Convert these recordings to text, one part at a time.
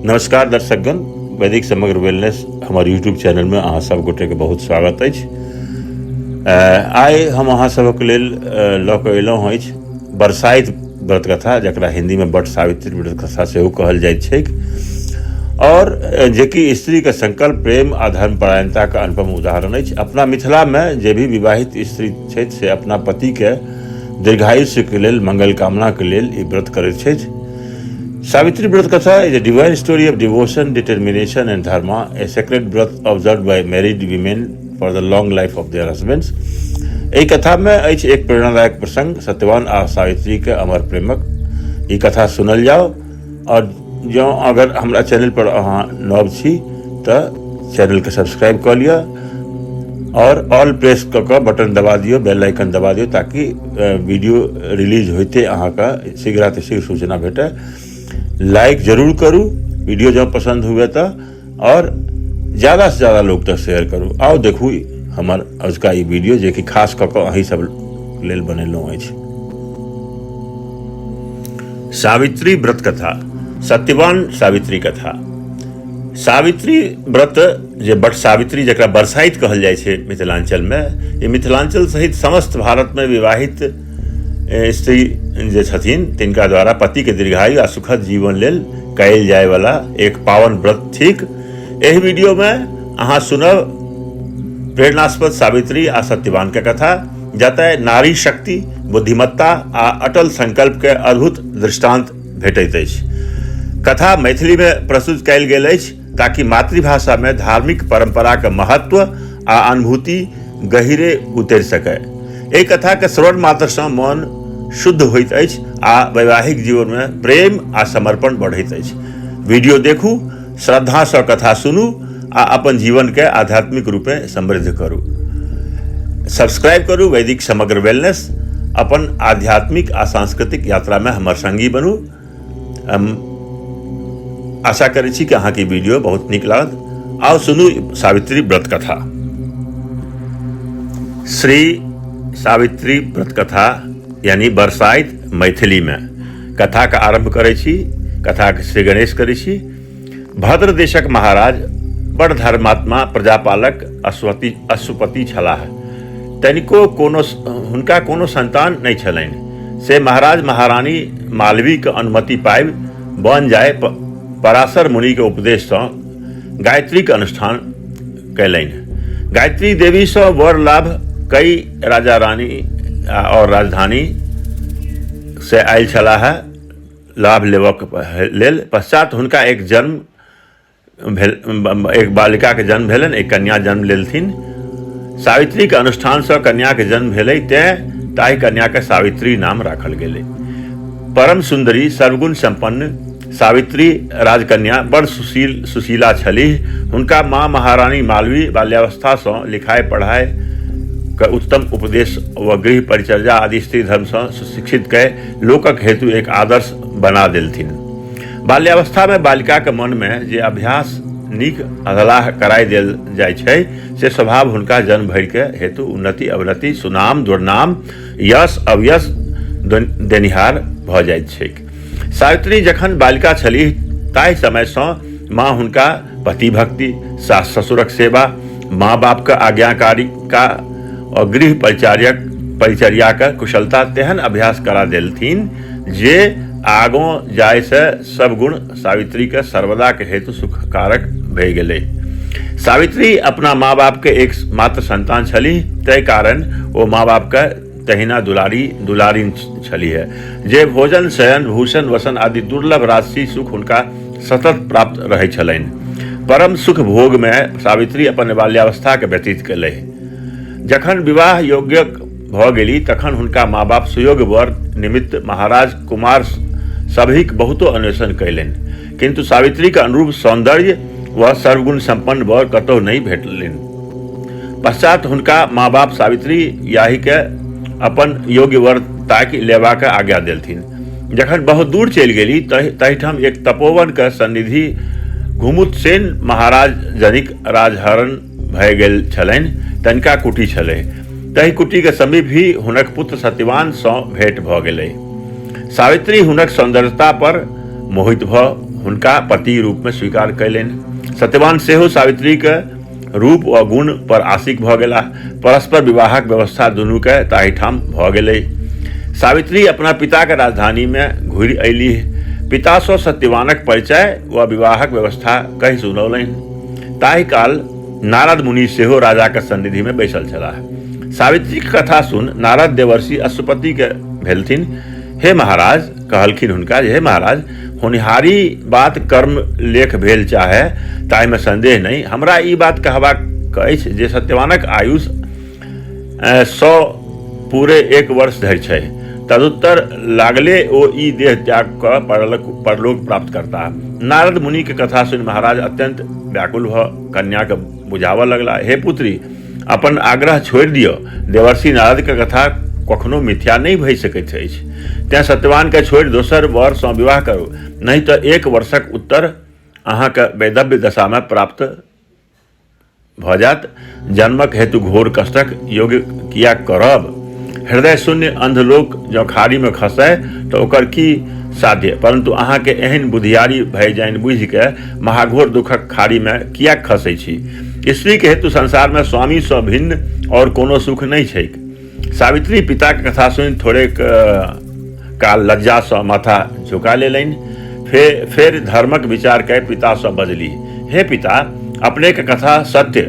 नमस्कार दर्शकगण, वैदिक समग्र वेलनेस हमारे यूट्यूब चैनल में अहाँ सब गोटे के बहुत स्वागत अछि। आइ हम अहाँ सबक लेल लऽ कऽ अयलहुँ अछि बरसाइत व्रत कथा, जकरा हिंदी में बट सावित्री व्रत कथा सेहो कहल जाइत छैक, और जेकि स्त्री के संकल्प, प्रेम आ धर्म परायणता के अनुपम उदाहरण अछि। अपना मिथिला में जे भी विवाहित स्त्री छथि से अपना पति के दीर्घायुष्य के लेल, मंगल कामना के लेल ई व्रत करैत छथि। Savitri Vrat Katha is a divine story of devotion, determination and dharma, a sacred व्रत observed by married women for the long life of their husbands. एहि कथा में अछि एक प्रेरणादायक प्रसंग, सत्यवान आ सावित्री के अमर प्रेमक। ई कथा सुनल जाओ, और जो अगर हमरा चैनल पर अहाँ नव छी तो चैनल के सब्सक्राइब कर लिया और ऑल प्रेस कऽ बटन दबा दियो, बेल आइकन दबा दियो, ताकि वीडियो रिलीज होते अहाँ का शीघ्र सूचना भेटे। लाइक जरूर करूँ वीडियो जब पसंद हुए तो, और ज़्यादा से ज़्यादा लोग तक शेयर करूँ। आओ देखू हमार आज का ये वीडियो, जे कि खास कऽ अहीं सब लेल बनेलहुँ अछि। सावित्री व्रत कथा, सत्यवान सावित्री कथा। सावित्री व्रत जे बट सावित्री, जकरा बरसाइत कहल जाइ छै मिथिलांचल में, ये मिथिलांचल सहित समस्त भारत में विवाहित स्त्री जे छथिन तिनका द्वारा पति के दीर्घायु आ सुखद जीवन लेल कयल जाय वाला एक पावन व्रत थिक। एहि वीडियो में अहाँ सुनब प्रेरणास्पद सावित्री आ सत्यवान के कथा, जतय नारी शक्ति, बुद्धिमत्ता आ अटल संकल्प के अद्भुत दृष्टांत भेटैत अछि। कथा मैथिली में प्रस्तुत कयल गेल अछि ताकि मातृभाषा में धार्मिक परंपरा के महत्व आ अनुभूति गहिरे उतरि सकै। एहि कथा के श्रवण मात्र सँ मन शुद्ध होइत अछि आ वैवाहिक जीवन में प्रेम आ समर्पण बढ़ैत अछि। वीडियो देखू, श्रद्धा सँ कथा सुनू आ अपन जीवन के आध्यात्मिक रूपे समृद्ध करू। सब्सक्राइब करू वैदिक समग्र वेलनेस, अपन आध्यात्मिक आ सांस्कृतिक यात्रा में हमर संगी बनू। हम आशा करै छी कि अहाँ के वीडियो बहुत नीक लागत। आओ सुनू सावित्री व्रत कथा। श्री सावित्री व्रत कथा यानी बरसाइत मैथिली में। कथा का आरंभ करै छी, कथा के श्री गणेश करै छी। भद्र देशक महाराज बड़ धर्मात्मा, प्रजापालक अश्वपति छलाह। तनिको हुनका कोनो संतान नहीं छलनि। से महाराज महारानी मालवी के अनुमति पाबि बन जाय पराशर मुनि के उपदेश सँ गायत्री के अनुष्ठान कयलनि। गायत्री देवी सँ वर लाभ कई राजा रानी और राजधानी से आयल छलाह लाभ लेवक लेल। पश्चात हुनका एक बालिका के जन्म भेलनि, एक कन्या जन्म लेलथिन। सावित्री के अनुष्ठान सँ कन्या के जन्म भेलै, तें ताहि कन्या के सावित्री नाम राखल गेलै। परम सुंदरी, सर्वगुण संपन्न सावित्री राजकन्या बड़ सुशीला छलीह। हुनका माँ महारानी मालवी बाल्यावस्था सँ लिखाई पढ़ाई के उत्तम उपदेश व गृह परिचर्या आदि स्त्री धर्म सँ सुशिक्षित कय लोकक हेतु एक आदर्श बना देलथिन। बाल्यावस्था में बालिका के मन में जे अभ्यास नीक अधलाह कराई देल जाइ छै, से स्वभाव हुनका जन्म भरि के हेतु उन्नति अवनति, सुनाम दुर्नाम, यश अवयश देनिहार भ जाइत छैक। सावित्री जखन बालिका छलीह ताहि समय सँ माँ हुनका पति भक्ति, सास ससुरक सेवा, माँ बाप के आज्ञाकारी का और गृह परिचर्या के कुशलता तेहन अभ्यास करा देलथिन जे आगों जाय से सब गुण सावित्री के सर्वदा के हेतु सुखकारक भए गेलै। सावित्री अपना माँ बाप के एक मात्र संतान छलीह, तय कारण ओ माँ बाप के तहिना दुलारी छलीह, जे भोजन शयन भूषण वसन आदि दुर्लभ राशि सुख हुनका सतत प्राप्त रहै छलनि। परम सुख भोग में सावित्री अपन बाल्यावस्था के व्यतीत कयलनि। जखन विवाह योग्य भ गेली तखन हुनका माँ बाप सुयोग्य वर निमित्त महाराज कुमार सभीक बहुतो अन्वेषण कयलनि, किंतु सावित्री के अनुरूप सौंदर्य व सर्वगुण संपन्न वर कतहु नहीं भेटलनि। पश्चात हुनका माँ बाप सावित्री याही के अपन योग्य वर ताकि लेबा के आज्ञा देलथिन। जखन बहुत दूर चलि गेली तहिठाम एक तपोवन के सन्निधि घुमुतसेन महाराज जनिक राजहरण भय गेल छलनि, तनिका कुटी छलै। तहि कुटी के समीप ही हुनक पुत्र सत्यवान सँ भेंट भ गेलै। सावित्री हुनक सौंदर्यता पर मोहित भ हुनका पति रूप में स्वीकार कयलनि। सत्यवान सेहो सावित्री के रूप व गुण पर आशिक भऽ गेला। परस्पर विवाहक व्यवस्था दुनू के ताहि ठाम भऽ गेलै। सावित्री अपना पिता के राजधानी में घुरि अयली। पिता सँ सत्यवानक परिचय व विवाहक व्यवस्था कहि सुनौलनि। ताहि काल नारद मुनि सेहो राजा के सन्निधि में बैसल छलाह। सावित्री के कथा सुन नारद देवर्षि अश्वपति के भेलथिन। हे महाराज, कहलखिन हुनका जे हे महाराज, होनिहारी बात कर्म लेख भेल चाहे ताहि में संदेह नहीं। हमरा ई बात कहबाक अछि जे सत्यवानक आयुष 100 पूरे 1 वर्ष धरि छै। तदुत्तर लागले ओ ई देह त्याग क परलोक प्राप्त करता। नारद मुनि के कथा सुनि महाराज अत्यंत व्याकुल भ कन्या के बुझावऽ लगला। हे पुत्री, अपन आग्रह छोड़ि दियौ। देवर्षि नारद के कथा कखनो मिथ्या नहीं भऽ सकैत अछि। तें सत्यवान के छोड़ि दोसर वर सँ विवाह करू, नहीं तो 1 वर्षक उत्तर अहाँके वैधव्य दशा में प्राप्त भऽ जायत। जन्मक हेतु घोर कष्टक योग किया करब। हृदय शून्य अंधलोक जँ खाड़ी में खसै तो ओकर की साध्य, परंतु अहाँके एहन बुधियारी भय जानि बुझि के महाघोर दुखक खाड़ी में किया खसै छी। स्त्री के हेतु संसार में स्वामी सँ भिन्न और कोनो सुख नहीं छैक। सावित्री पिता के कथा सुनि थोड़े काल लज्जा सँ माथा झुका लेलनि। फेर धर्मक विचार कए पिता सँ बजली, हे पिता, अपने के कथा सत्य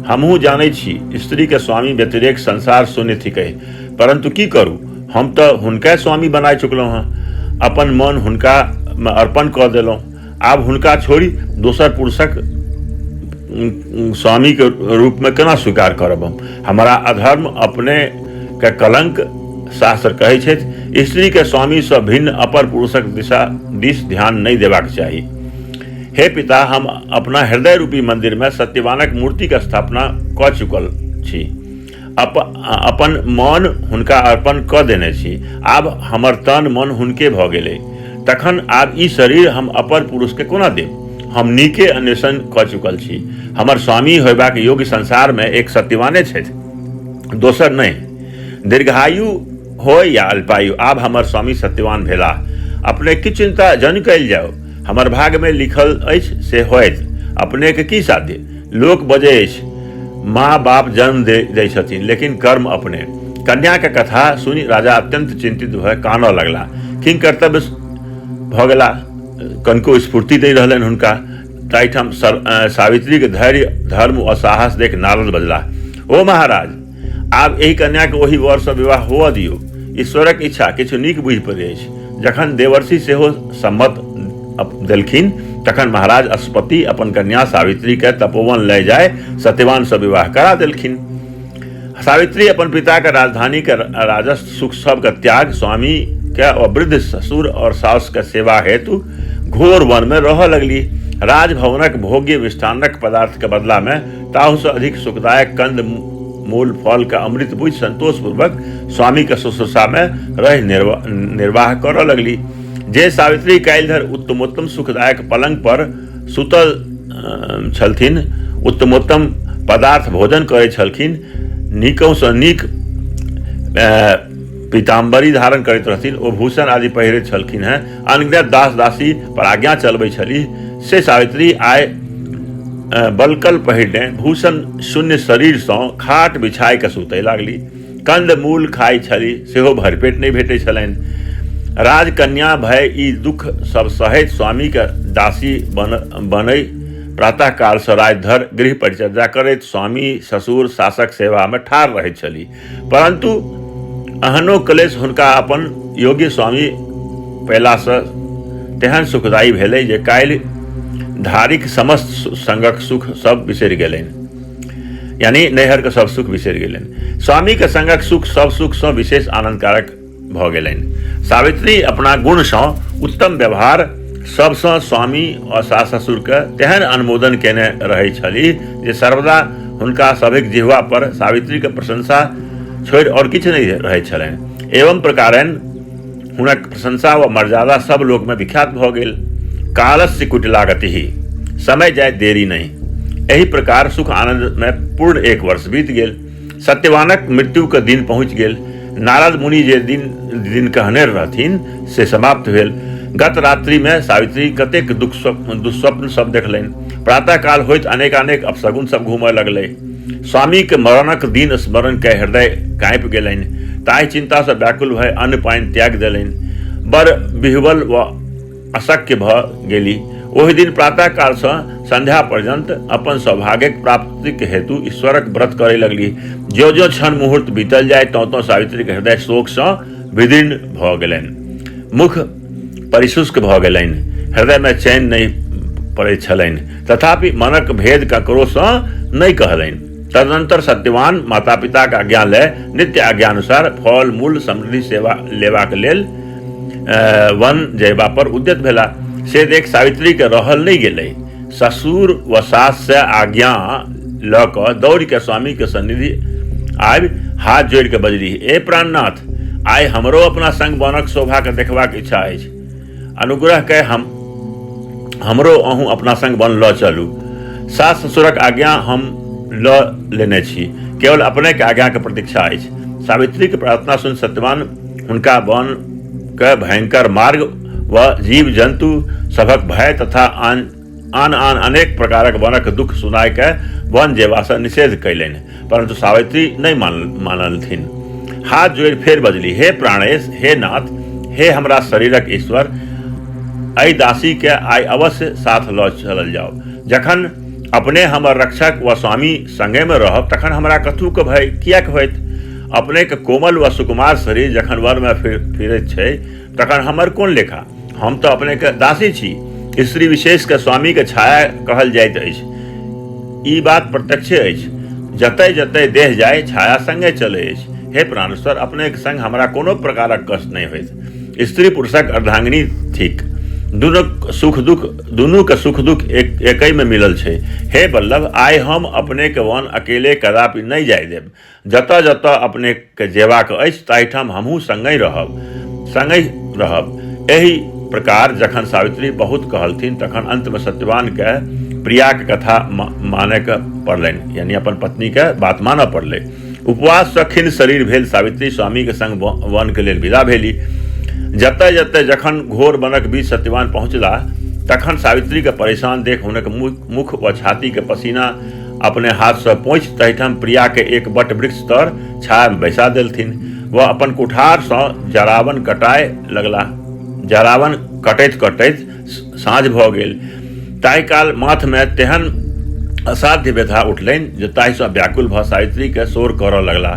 हमहूँ जानै छी। स्त्री के स्वामी व्यतिरेक संसार शून्य थिकै, परंतु की करू, हम तो हुनके स्वामी बनाय चुकलहुँ हँ। अपन मन हुनका में अर्पण कऽ देलहुँ। आब हुनका छोड़ि दोसर पुरुषक स्वामी के रूप में केना स्वीकार करब हम? हमारा अधर्म अपने के कलंक शास्त्र कहै छथि। स्त्री के स्वामी सँ भिन्न अपर पुरुषक दिस ध्यान नहीं देबाक चाही। हे पिता, हम अपना हृदय रूपी मंदिर में सत्यवानक मूर्ति के स्थापना कऽ चुकल छी। अपन मन हुनका अर्पण कऽ देने छी। आब हमर तन मन हुनके भऽ गेलै। तखन आब ई शरीर हम अपर पुरुष के कोना देब? हम नीके अन्वेषण कऽ चुकल छी। हमर स्वामी होयबाक योग्य संसार में एक सत्यवाने छथि, दोसर नहीं। दीर्घायु हो या अल्पायु, आब हमर स्वामी सत्यवान भेला। अपने की चिंता जन कयल जाओ। हमर भाग में लिखल अछि से होयत। अपने के की साध्य? लोक बजै अछि, माँ बाप जन्म दै छथिन, लेकिन कर्म अपने। कन्या के कथा सुनि राजा अत्यंत चिंतित भऽ कानऽ लगला। किंग कर्तव्य भऽ गेला, कनको स्फूर्ति दे रहलनि हुनका। ताहिठाम सावित्री के धैर्य, धर्म और साहस देख नारद बजला, ओ महाराज, आब एहि कन्या के ओहि वर सँ विवाह हुअ दियौ। ईश्वरक इच्छा किछु नीक बुझि पड़ै अछि। जखन देवर्षि सेहो सम्मत देलखिन, तखन महाराज अश्वपति अपन कन्या सावित्री के तपोवन ले जाय सत्यवान सँ विवाह करा देलखिन। सावित्री अपन पिता के राजधानी के राजस्व सुख सब के त्याग, स्वामी के और वृद्ध ससुर और सास के सेवा हेतु घोर वन में रह लगली। राजभवनक भोग्य मिष्ठान्नक पदार्थ के बदला में ताहू से अधिक सुखदायक कंद मूल फल का अमृत बुझ संतोष पूर्वक स्वामी के शुश्रूषा में रह निर्वाह कर लगली। जे सावित्री काल्हि धरि उत्तमोत्तम सुखदायक पलंग पर सुतल छलथिन, उत्तमोत्तम पदार्थ भोजन करै छलखिन, नीकों सँ नीक पीताम्बरी धारण करैत रहथिन, ओ भूषण आदि पहिरैत छलखिन हैं, अनगिनत दास दासी पर आज्ञा चलबै छलीह, से सावित्री आय बलकल पहिरने भूषण शून्य शरीर सँ खाट बिछाय के सुतै लागली। कंद मूल खाइ छली, सेहो भरपेट नहीं भेटै छलनि। राजकन्या भय ई दुख सब सहैत स्वामी के दासी बनई प्रातः काल सँ राति धरि गृह परिचर्या करैत स्वामी ससुर सासक सेवा में ठाढ़ रहैत छली। परंतु अहनो क्लेश हुनका अपन योग्य स्वामी पयला सँ तेहन सुखदायी भेलै जे काल्हि धारिक समस्त संगक सुख सब बिसरि गेलनि, यानी नैहर के सब सुख बिसरि गेलनि। स्वामी के संगक सुख सब सुख सँ विशेष आनंदकारक भऽ गेलनि। सावित्री अपना गुण सँ उत्तम व्यवहार सबसँ स्वामी और सास ससुर के तेहन अनुमोदन केने रहै छलीह जे सर्वदा हुनका सभक जिह्वा पर सावित्री के प्रशंसा छोड़ि और किछु नहीं रहै छलनि। एवं प्रकारेण हुनक प्रशंसा व मर्यादा सब लोक में विख्यात भऽ गेल। कालस्य कुटिलागति ही, समय जाय देरी नहीं। एहि प्रकार सुख आनंद में पूर्ण 1 वर्ष बीत गेल। सत्यवानक मृत्यु के दिन पहुँच गेल। नारद मुनि जे दिन कहने रहथिन से समाप्त भेल। गत रात्रि में सावित्री कतेक दुस्वप्न सब देखलनि। प्रातः काल होइत अनेक अपशगुन सब घूमय लगलै। स्वामी के मरणक दिन स्मरण के हृदय काँपि गेलनि। ताहि चिंता से व्याकुल भय अन्न पानि त्याग देलनि। बड़ विह्वल व अशक्य भ गेली। ओहि दिन प्रातः काल से संध्या पर्यंत अपन सौभाग्यक प्राप्ति के हेतु ईश्वरक व्रत करे लगली। जो जो क्षण मुहूर्त बीतल जाए तो सावित्री के हृदय शोक से विदीर्ण भ गेलनि। मुख परिशुष्क भ गेलनि। हृदय में चैन नहीं पड़े छलनि। तथापि मनक भेद ककरो से नहीं कहलनि। तदनंतर सत्यवान माता पिता का आज्ञा ले नित्य आज्ञानुसार फल मूल समृद्धि सेवा लेबाक लेल वन जयबा पर उद्यत भेला। से देख सावित्री के रहल नहीं गेलै। ससुर व सास से आज्ञा ल क दौड़ के स्वामी के सन्निधि आबि हाथ जोड़ के बजली, ए प्राणनाथ, आइ हमरो अपना संग बनक शोभा के देखबाक इच्छा अछि। अनुग्रह के हमरो अहूँ अपना संग बन ल चलू। सास ससुरक आज्ञा हम ल लेने छी, केवल अपने के आज्ञा के प्रतीक्षा अछि। सावित्री के प्रार्थना सुन सत्यवान हुनका वन के भयंकर मार्ग व जीव जंतु सभक भय तथा आन अनेक प्रकारक वनक दुख सुनाय के वन जेबा से निषेध कैलनि। परंतु सावित्री नहीं मानलथिन। हाथ जोड़ फेर बजली, हे प्राणेश, हे नाथ, हे हमरा शरीरक ईश्वर, अहि दासी के आइ अवश्य साथ ल चलल जाओ। जखन अपने हमर रक्षक व स्वामी संगे में रहब तखन हमरा कथू के भय किएक होइत। अपने के कोमल व सुकुमार शरीर जखन वर में फिरैत छै तखन हमर कोन लेखा। हम तो अपने के दासी छी। स्त्री विशेष के स्वामी के छाया कहल जाइत अछि। ई बात प्रत्यक्ष अछि। जतय जतय देह जाय छाया संगे चले अछि। हे प्राणेश्वर, अपने के संग हमरा कोनो प्रकारक कष्ट नहीं होइत। स्त्री पुरुषक अर्धांगिनी थिक। दुनू के सुख दुख एक में मिलल छै। हे वल्लभ, आइ हम अपने के वन अकेले कदापि नहीं जाय देब। जतऽ जतऽ अपने के जेबाक अछि ताहिठाम हमहूँ संगहि रहब। एहि प्रकार जखन सावित्री बहुत कहलथिन तखन अंत में सत्यवान के प्रिया के कथा माने के पड़लनि, यानी अपन पत्नी के बात मानऽ पड़लै। उपवास से खिन्न शरीर भेल सावित्री स्वामी के संग वन के लेल विदा भेली। जतय जतय जखन घोर वनक बीच सत्यवान पहुँचला तखन सावित्री के परेशान देख हुनक मुख व छाती के पसीना अपने हाथ से पोंछि तहिठाम प्रिया के एक बट वृक्ष तर छाया में बैसा देलथिन। वह अपन कुठार से जरावन कटाए लगला। जरावन कटैत साँझ भ गेल। ताहि काल माथ में तेहन असाध्य व्यथा उठलनि जे ताहि से व्याकुल भ सावित्री के शोर करऽ लगला,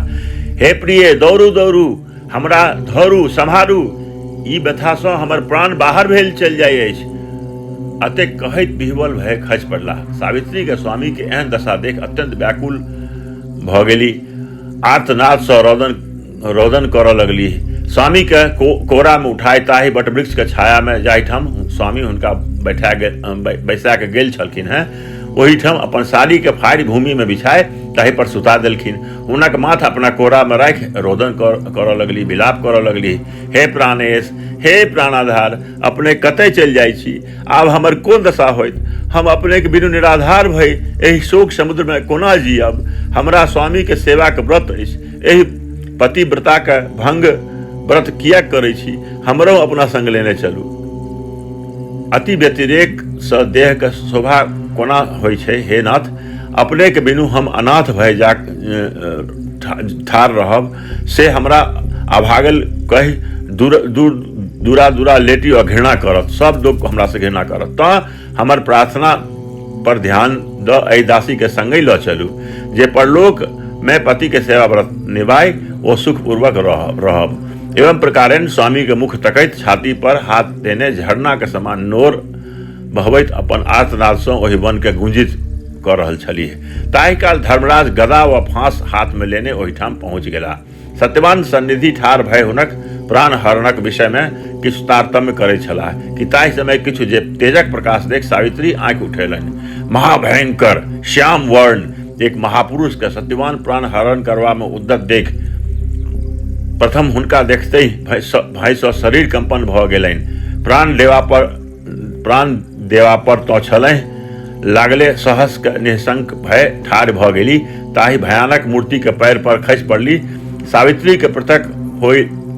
हे प्रिय, दौड़ू दौड़ू, हमरा धरू सम्हारू, ई व्यथा से हमर प्राण बाहर भेल चलि जाय अछि। अतेक कहैत विह्वल भय खसि पड़ला। सावित्री के स्वामी के एहन दशा देख अत्यंत व्याकुल भ गेली। आर्तनाद से रोदन करऽ लगली। स्वामी के कोरा में उठाए ताहि बट वृक्ष के छाया में जाहिठाम स्वामी हुनका बैसा के गेल छलखिन हैं ओहिठाम अपन साड़ी के फाड़ि भूमि में बिछाए ताहि पर सुता देलखिन। हुनक माथ अपना कोरा में राखि रोदन करऽ लगली, विलाप करऽ लगली, हे प्राणेश, हे प्राणाधार, अपने कतय चलि जाइ छी। आब हमर कोन दशा होइत। हम अपने के बिनु निराधार भई एहि शोक समुद्र में कोना जियब। हमरा स्वामी के सेवा के व्रत अछि। एहि पतिव्रता के भंग व्रत किया करै छी। हमरो अपना संग लेने चलू। अति व्यतिरेक से देह के शोभा कोना होइ छै। हे नाथ, अपने के बिनु हम अनाथ भय जा ठाढ़ रहब से हमरा अभागल कहि दूरा लेटी और घृणा करत। सब लोग हमरा से घृणा करत। तऽ हमर प्रार्थना पर ध्यान द एहि दासी के संगे ल चलू। जे परलोक में पति के सेवा व्रत निभाय ओ सुखपूर्वक रहब। एवं प्रकारेण स्वामी के मुख तकैत छाती पर हाथ देने झरना के समान नोर बहबैत अपन आर्तनाद सँ ओहि वन के गुंजित कऽ रहल छलीह। ताहि काल धर्मराज गदा व फांस हाथ में लेने ओहिठाम पहुँच गेला। सत्यवान सन्निधि ठाढ़ भय हुनक प्राण हरणक विषय में किछु तारतम्य करै छलाह कि ताहि समय किछु जे तेजक प्रकाश देख सावित्री आंखि उठेलनि। महाभयंकर श्याम वर्ण एक महापुरुष के सत्यवान प्राण हरण करवा में उद्यत देख प्रथम हुनका देखते ही भय सँ शरीर कंपन भ गेलनि। प्राण देवा पर तो छलहि लागले सहस के निःशंक भय ठाढ़ भ गेली। ताहि भयानक मूर्ति के पैर पर खसि पड़ली। सावित्री के पृथक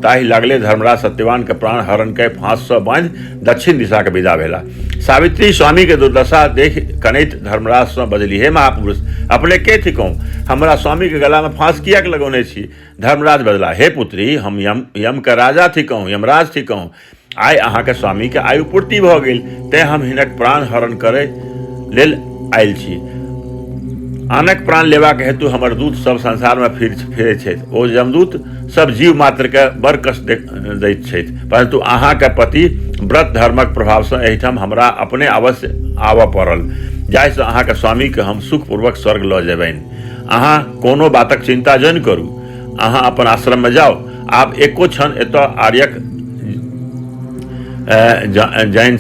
ताहि लागले धर्मराज सत्यवान के प्राण हरण के फांस से बांध दक्षिण दिशा के विदा भेला। सावित्री स्वामी के दुर्दशा देख कनैत धर्मराज से बजली, हे महापुरुष, अपने के थी कहूँ, हमारा स्वामी के गला में फांस किया के लगौने छी। धर्मराज बजला, हे पुत्री, हम यम के राजा थी कहूँ, यमराज थी कहूँ, आइ अहाँ के स्वामी के आयु पूर्ति भ गेल, तें हम हिनक प्राण हरण करे लेल आयल छी। आनक प्राण लेवा के हेतु हमर दूत सब संसार में फिरे छथि। ओ यमदूत सब जीव मात्र के बड़ कष्ट दैत छथि, परंतु अहाँ के पति व्रत धर्मक प्रभाव से एहिठाम हमरा अपने अवश्य आबऽ पड़ल, जाहि से अहाँ के स्वामी के हम सुखपूर्वक स्वर्ग लऽ जेबनि। अहाँ कोनो बातक चिंता जन करू, अहाँ अपन आश्रम में जाओ, आप एको क्षण एतऽ आर्यक जान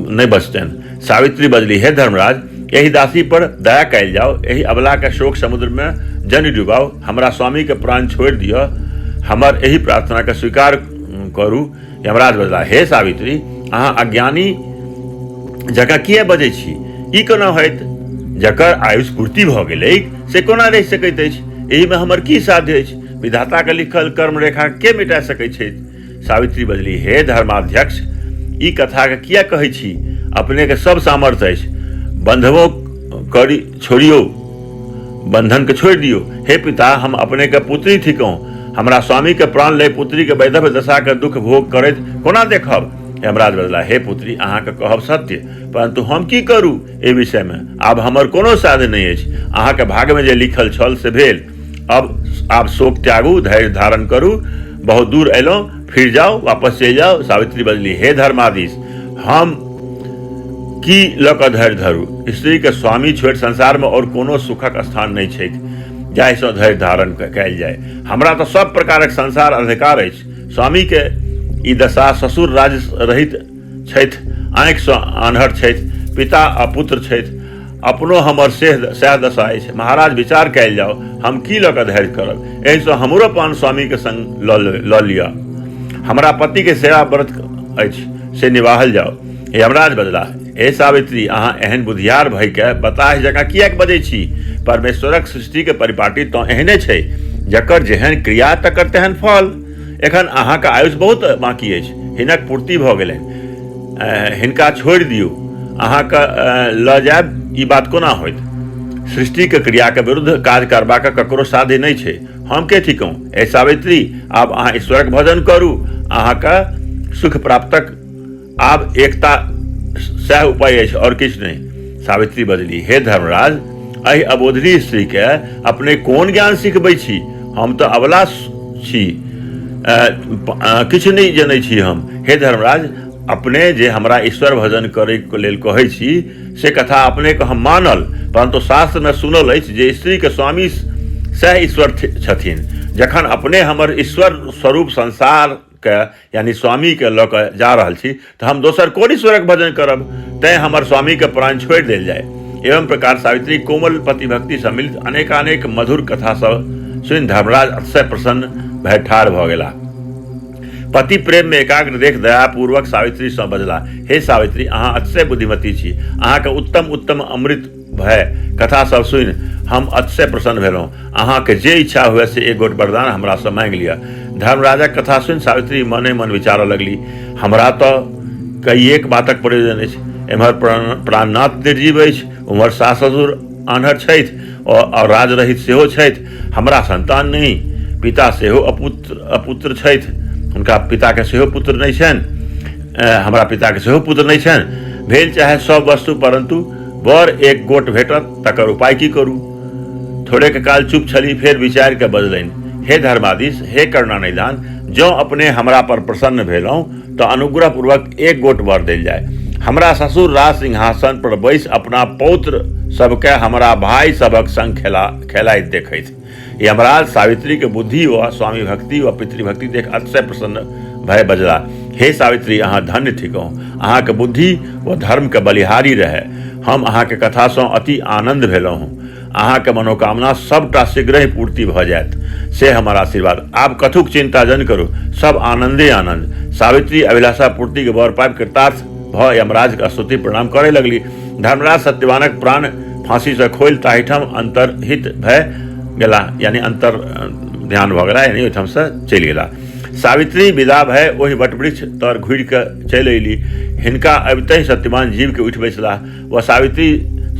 नहीं बचतनि। सावित्री बजली, हे धर्मराज, यही दासी पर दया कैल जाओ, यही अबला के शोक समुद्र में जन डुबाओ, हमारा स्वामी के प्राण छोड़ दियो, हमर यही प्रार्थना के स्वीकार करू। यमराज बजला, हे सावित्री, अहाँ अज्ञानी जकाँ किए बजै छी? ई कोना होइत? जकर आयुष पूर्ति भऽ गेलै से कोना रहि सकैत अछि? एहि में हमर की साध्य अछि? विधाता के लिखल कर्म रेखा के मिटा सकैत छथि? सावित्री बजली, हे धर्माध्यक्ष, ई कथा के किया कहै छी? अपने के सब सामर्थ्य अछि, बंधवो करी छोड़ियो, बंधन के छोड़ दियो। हे पिता, हम अपने के पुत्री थी कहूँ, हमरा स्वामी के प्राण ले पुत्री के वैधव्य दशा के दुख भोग करैत कोना देखब? यमराज बजला, हे पुत्री, अहाँ के कहब सत्य, परंतु हम की करू एहि विषय में? आब हमर कोनो साध्य नहीं अछि, अहाँ के भाग्य में जे लिखल छल से भेल। अब आप शोक त्यागू, धैर्य धारण करू, बहुत दूर एलौं, फिर जाओ, वापस चलि जाओ। सावित्री बजली, हे धर्माधीश, हम की लऽ कऽ धैर्य धरू? स्त्री के स्वामी छोड़ि संसार में और कोनो सुखक स्थान नहीं छैक जाहि सँ धैर्य धारण कयल जाय। हमरा तो सब प्रकारक संसार अधिकार अछि। स्वामी के ई दशा, ससुर राज रहित छथि, आँखि सँ आन्हर छथि, पिता अपुत्र छथि, अपनो हमर सएह दशा अछि। महाराज, विचार कयल जाओ, हम की लऽ कऽ धैर्य करब? एहि सँ हमरो पान स्वामी के संग लऽ लिअ। हमरा पति के सेवा व्रत अछि, से निभाहल जाओ। यमराज बजला, हे सावित्री, अहाँ एहन बुधियार भय के बताह जकाँ किएक बजै छी? परमेश्वरक सृष्टि के परिपाटी तो एहने छै, जकर जेहन क्रिया तकर तेहन फल। एखन अहाँ के आयुष बहुत बाकी अछि, हिनक पूर्ति भऽ गेलनि, हिनका छोड़ि दियौ, अहाँ के लऽ जायब ई बात कोना होइत? सृष्टि के क्रिया के विरुद्ध काज करबाक ककरो साध्य नहीं छै। हम के थी कहूँ? ए सावित्री, आब अहाँ ईश्वरक भजन करू, अहाँ के सुख प्राप्तक आब एकता सह उपाय अछि और किछु नहीं। सावित्री बजली, हे धर्मराज, एहि अबोधरी स्त्री के अपने कोन ज्ञान सिखबै छी? हम तो अबला छी, किछु नहीं जनै छी हम। हे धर्मराज, अपने जे हमरा ईश्वर भजन करे के लेल कहै छी से कथा अपने को हम मानल, परंतु शास्त्र में सुनल अछि जे स्त्री के स्वामी सह ईश्वर छथिन। जखन अपने हमर ईश्वर स्वरूप संसार के यानी स्वामी के लऽ कऽ जा रहल छी, तो हम दोसर कोन ईश्वरक भजन करब? तैं हमर स्वामी के प्राण छोड़ि देल जाय। एवं प्रकार सावित्री कोमल पति भक्ति सम्मिलित अनेकानेक मधुर कथा सब सुनि धर्मराज अतिशय प्रसन्न भय ठाढ़ भऽ गेला। पति प्रेम में एकाग्र देख दयापूर्वक सावित्री सँ बजला, हे सावित्री, अहाँ अतिशय बुद्धिमती छी, अहाँ के उत्तम उत्तम अमृत भय कथा सब सुनि हम अतिशय प्रसन्न भेलहुँ। अहाँ के जे इच्छा हुए से एक गोट वरदान हमरा सँ मांगि लिअ। धर्मराजक कथा सुनि सावित्री मने मन विचारऽ लगली, हमरा तो कई एक बातक प्रयोजन अछि। एम्हर प्राणनाथ निर्जीव अछि, उम्हर सास ससुर आन्हर छथि और राज रहित सेहो छथि, हमरा संतान नहीं, पिता सेहो अपुत्र छथि, हुनका पिता के सेहो पुत्र नहीं छनि, हमरा पिता के सेहो पुत्र नहीं छनि। भेल चाहे सब वस्तु, परंतु बर एक गोट भेटत, तकर उपाय की करू? थोड़े के काल चुप छली, फेर विचार के बजलनि, हे धर्माधीश, हे करुणानिधान, जो अपने हमरा पर प्रसन्न भेलहुँ तो अनुग्रह पूर्वक एक गोट वर देल जाय। हमरा ससुर राज सिंहासन पर बैस अपना पौत्र सबके हमरा भाई सबक संग खेलाइत देखैत। यमराज सावित्री के बुद्धि व स्वामी भक्ति व पितृभक्ति देख अतिशय प्रसन्न भय बजला, हे सावित्री, अहाँ धन्य थी कहूँ, अहाँ के बुद्धि व धर्म के बलिहारी रहे। हम अहाँ के कथा सँ अति आनंद भेलहुँ हूँ। अहाँ के मनोकामना सबटा शीघ्र ही पूर्ति भ जायत, से हमार आशीर्वाद। आप कथुक चिंता जन करू, सब आनंदे आनंद। सावित्री अभिलाषा पूर्ति के वर पाबि कृतार्थ भ यमराज के स्तुति प्रणाम करे लगली। धर्मराज सत्यवानक प्राण फांसी से खोल ताहिठाम अंतरहित भय गेला, यानी अंतर ध्यान भ गेला, यानी ओहिठाम से चलि गेला। सावित्री विदा भय ओहि वटवृक्ष तर घुरि कऽ चलि अयली। हिनका अबिते सत्यवान जीव के उठि बैसला। वह सावित्री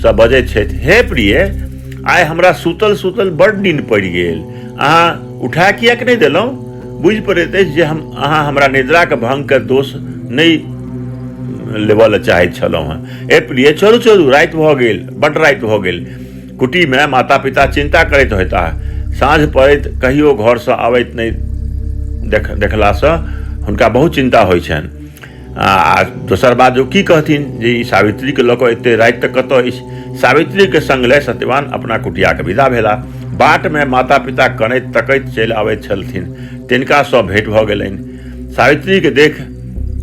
से बजैत छथि, हे प्रिय, आइ हमरा सुतल सुतल बड़ नींद पड़ि गेल, अहाँ उठा किएक नहि देलहुँ? बुझि पड़ैत अछि जे अहाँ हमरा निद्राके भंगके दोष नहि लेबऽ चाहैत छलहुँ हेँ। हे प्रिय, चलू चलू, राति भऽ गेल, बड्ड राति भऽ गेल। कुटीमे माता पिता चिंता करैत होता। साँझ पड़ैत कहियो घरसँ आबैत नहि देखलासँ हुनका बहुत चिंता होइ छनि। आ दोसर बात जो की कहथिन जे ई सावित्रीके लऽ कऽ एतेक राति तक कतऽ अछि। सावित्रीके संग लए सत्यवान अपना कुटियाके विदा भेला। बाटमे माता पिता कनैत तकैत चलि आबैत छलथिन। तिनकासँ भेँट भऽ गेलनि। सावित्रीके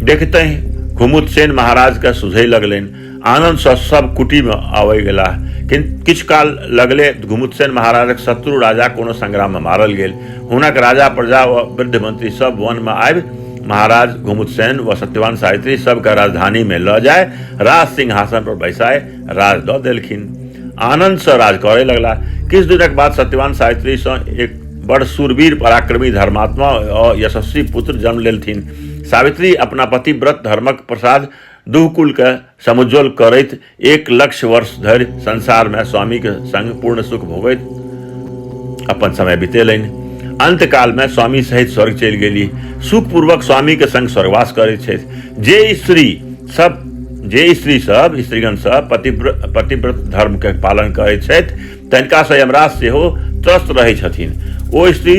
देखतहि घुमुतसेन महाराजके सुझै लगलनि। आनन्दसँ सब कुटीमे आबि गेलाह। किछु काल लगले घुमुतसेन महाराजक शत्रु राजा कोनो संग्राममे मारल गेल। हुनक राजा प्रजा व वृद्ध मंत्री सब वनमे आबि महाराज घुमुतसेन व सत्यवान सावित्री सबके राजधानी में ल जाय राज सिंहासन पर बैसाए राज दऽ देलखिन। आनंदसँ राज करय लगला। किछु दिनक बाद सत्यवान सावित्री सँ एक बड़ सूरवीर पराक्रमी धर्मात्मा और यशस्वी पुत्र जन्म लेलथिन। सावित्री अपना पतिव्रत धर्मक प्रसाद दुहकुल के समुज्ज्वल करैत 1,00,000 वर्ष धरि संसार में स्वामी के संग पूर्ण सुख भोगैत अपन समय बितेलनि। अंत काल में स्वामी सहित स्वर्ग चलि गेली। सुखपूर्वक स्वामी के संग स्वर्गवास करैत छथि। जे स्त्री सब स्त्रीगण सब पतिव्रत धर्म के पालन करैत छथि तिनका से यमराज सेहो त्रस्त रहै छथिन। ओ स्त्री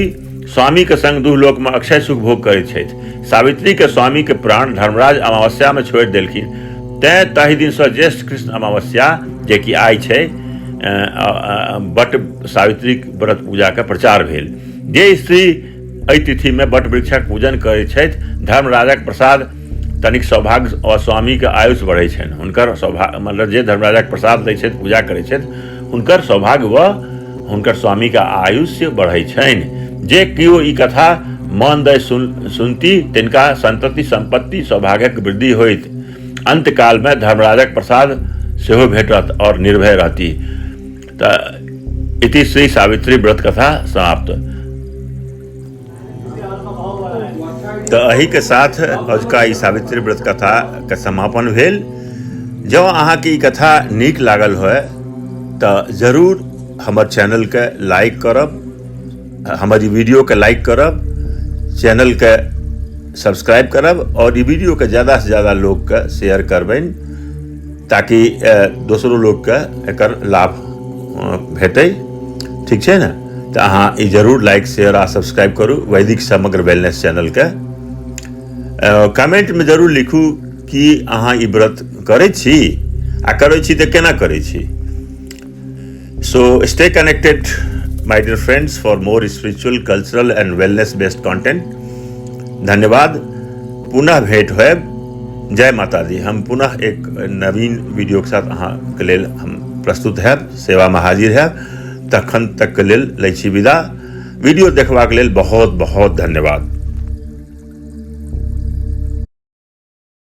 स्वामी के संग दुहलोक में अक्षय सुख भोग करैत छथि। सावित्री के स्वामी के प्राण धर्मराज अमावस्या में छोड़ि देलखिन। तैं ताहि दिन से ज्येष्ठ कृष्ण अमावस्या जे कि आइ छै बट सावित्री व्रत पूजा के प्रचार भेल। जे स्त्री एहि तिथि में बट वृक्षक पूजन करैत छथि धर्मराजक प्रसाद तनिक सौभाग्य और स्वामी के आयुष बढ़ै छनि। हुनकर सौभाग्य मतलब जे धर्मराजक प्रसाद दै छथि पूजा करैत छथि हुनकर सौभाग्य व हुनकर स्वामी के आयुष्य बढ़ै छनि। जे केओ ई कथा मन दय सुनती तिनका संतति संपत्ति सौभाग्यक वृद्धि होइत। अंत काल में धर्मराजक प्रसाद सेहो भेटत और निर्भय रहती। इति श्री सावित्री व्रत कथा समाप्त। तो एही के साथ अजुका ई सावित्री व्रत कथा के समापन भेल। जँ अहाँके ई कथा नीक लागल होय तो जरूर हमर चैनल के लाइक करब, हमर ई वीडियो के लाइक करब, चैनल के सब्सक्राइब करब और ई वीडियो के ज़्यादा से ज़्यादा लोग के शेयर करबनि ताकि दोसरो लोग के एकर लाभ भेटै। ठीक छै ने? तो अहाँ ई जरूर लाइक शेयर आ सब्सक्राइब करू वैदिक समग्र वेलनेस चैनल के। कमेंट में जरूर लिखू कि अहाँ ई व्रत करै छी आ करै छी तऽ केना करै छी। So stay connected my dear friends for more spiritual, cultural and wellness based content. धन्यवाद। पुनः भेंट होयब। जय माता दी। हम पुनः एक नवीन वीडियो के साथ अहाँके लेल हम प्रस्तुत हैब, सेवा में हाजिर हैब। तखन तक के लेल लै छी विदा। वीडियो देखबाक लेल बहुत बहुत धन्यवाद।